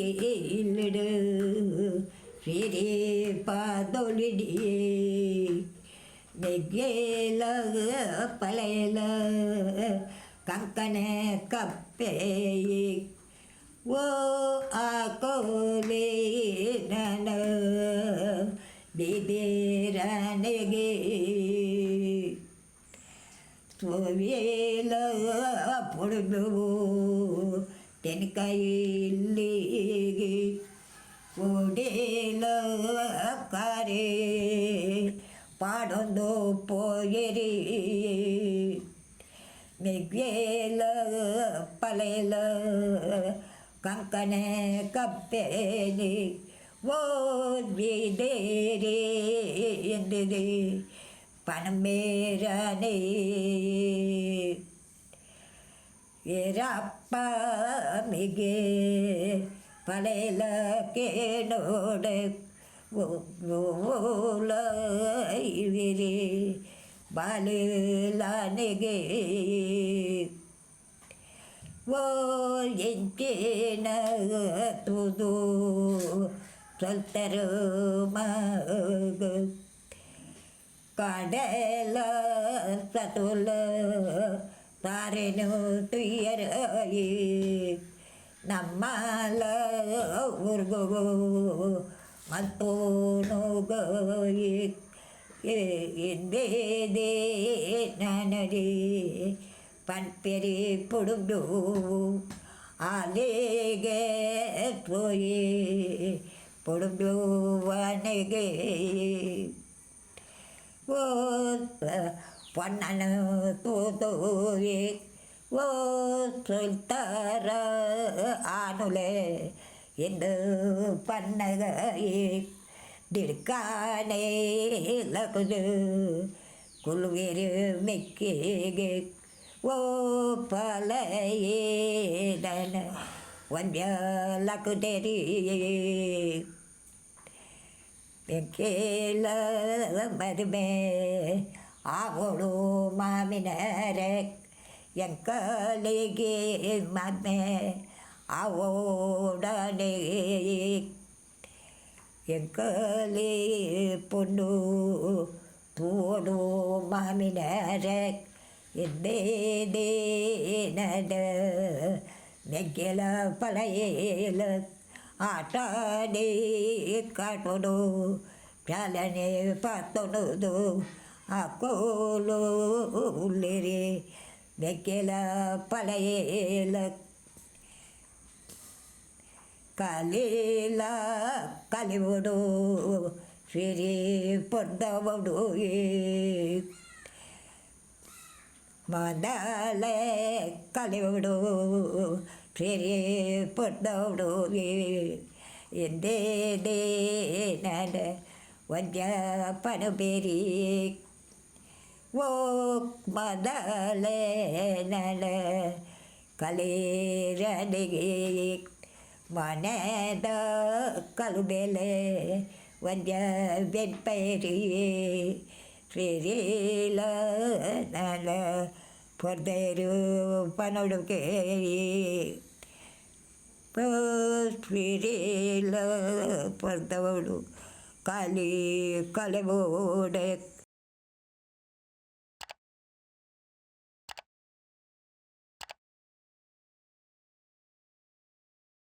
இல்லிடு சிறி பாதொலிடியே நெய்யேல பலையில கங்கன கப்பே ஓ ஆகோலே நன பிதிரனகே சுவேல பொழுதுவோ தென்கையில்லி ஓடேல காரே பாடந்தோ போயரி மெய்யேல பலையில கங்கன கப்பேனி ஓ வீடேரே என்றது பணமேரனே ஏரப்பா மிகே பலையில கேனோடு ஓல இவிரி பாலிலானே ஓ எஞ்சேன துது சொல்தருமக கடல சதுல தாரெனு துயராயி நம்மால உருகோ மத்தோனோகி எந்தேதே நனடி பண்பெரி புடுங்கு ஆலேகே போயே புடுங்கு வனகே ஓ பொன்னனு தூதோயே ஓ சொல்தார ஆனுலே இந்த பன்னகையே திடுக்கானே லகுது குழுவேறு மெக்கேகே ஓ பலையே தன வந்திய லகுதெரியே மெக்கேல மருமே ஆவோடு மாமினரே எங்கலிகே மமே ஆவோடனே எங்கலே பொண்ணு தோடு மாமினரே எந்தேதே நட மெக்கேல பலையேல ஆட்டானே காட்டோடு ಪ್ಯಾಲನೆ ಪಾತೊಣದು ಹಾಕೋಲು ಉಳ್ಳಿರಿ ಬೆಕ್ಕೆಲ ಪಲೆಯೇಲ ಕಾಲೇಲ ಕಲಿವಡು ಸಿರಿ ಪೊಡ್ಡವಡು ಮೊದಲೇ ಕಲಿವಡು ಸಿರಿ ಪೊಡ್ಡವಡು ಎಂದೇ ನಡ வஞ்ச பனுபெரி ஓ மதலே நல கலேரடிகே மனத கலுபெலே வஞ்ச வெண்பெரியே சிறில நல பொர்தேரு பனொடுகே சிறில பொர்தவடு காலி கலவோட